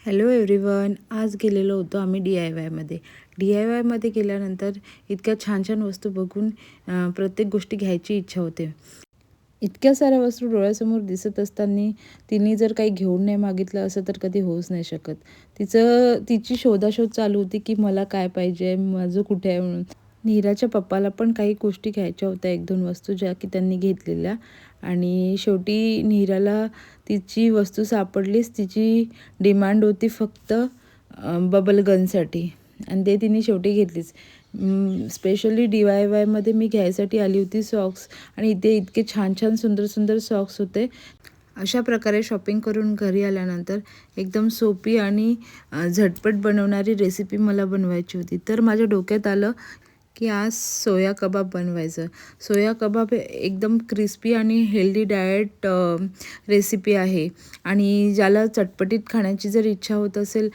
Hello everyone. आज गेलेलो होतो आम्ही DIYमध्ये. DIYमध्ये गेल्यानंतर इतक्या छान छान वस्तू बघून प्रत्येक गोष्टी घ्यायची इच्छा होते. इतक्या साऱ्या वस्तू डोळ्यासमोर दिसत असताना तिने जर काही घेऊन नाही मागितलं असं तर कधी होऊच नाही शकत. तिची शोधाशोध चालू होती की मला काय पाहिजे, माझं कुठे आहे म्हणून. नीराच्या पप्पाला पण काही गोष्टी घ्यायच्या होत्या, 1-2 वस्तू ज्या की त्यांनी घेतलेल्या. आणि शेवटी नीराला तिची वस्तू सापडलीच. तिची डिमांड होती फक्त बबल गनसाठी आणि ते तिने शेवटी घेतलीच. स्पेशली DIYमध्ये मी घ्यायसाठी आली होती सॉक्स, आणि इथे इतके छान छान सुंदर सुंदर सॉक्स होते. अशा प्रकारे शॉपिंग करून घरी आल्यानंतर एकदम सोपी आणि झटपट बनवणारी रेसिपी मला बनवायची होती. तर माझ्या डोक्यात आलं की आज सोया कबाब बनवायचं. सोया कबाब हे एकदम क्रिस्पी आणि हेल्दी डाएट रेसिपी आहे, आणि ज्याला चटपटीत खाण्याची जर इच्छा होत असेल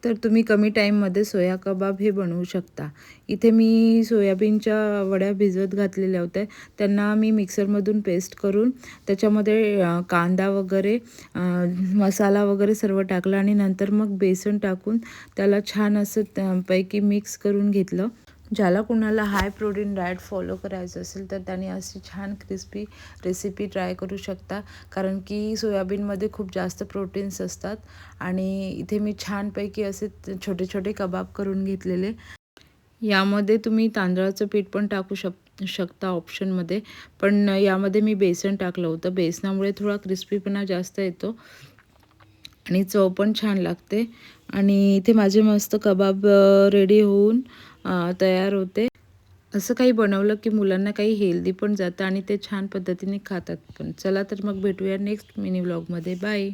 तर तुम्ही कमी टाईममध्ये सोया कबाब हे बनवू शकता. इथे मी सोयाबीनच्या वड्या भिजवत घातलेल्या होत्या. त्यांना मी मिक्सरमधून पेस्ट करून त्याच्यामध्ये कांदा वगैरे, मसाला वगैरे सर्व टाकलं आणि नंतर मग बेसन टाकून त्याला छान असं पैकी मिक्स करून घेतलं. ज्याला कुणाला हाय प्रोटीन डाएट फॉलो करायचं असेल तर त्याने अशी छान क्रिस्पी रेसिपी ट्राय करू शकता, कारण की सोयाबीनमध्ये खूप जास्त प्रोटीन्स असतात. आणि इथे मी छानपैकी असे छोटे छोटे कबाब करून घेतलेले. यामध्ये तुम्ही तांदळाचं पीठ पण टाकू शकता ऑप्शनमध्ये, पण यामध्ये मी बेसन टाकलं होतं. बेसनामुळे थोडा क्रिस्पीपणा जास्त येतो आणि चव पण छान लागते. आणि इथे माझे मस्त कबाब रेडी होऊन तयार होते. असं काही बनवलं की मुलांना काही हेल्दी पण जातं आणि ते छान पद्धतीने खातात पण. चला तर मग भेटूया नेक्स्ट मिनी व्लॉगमध्ये. बाय.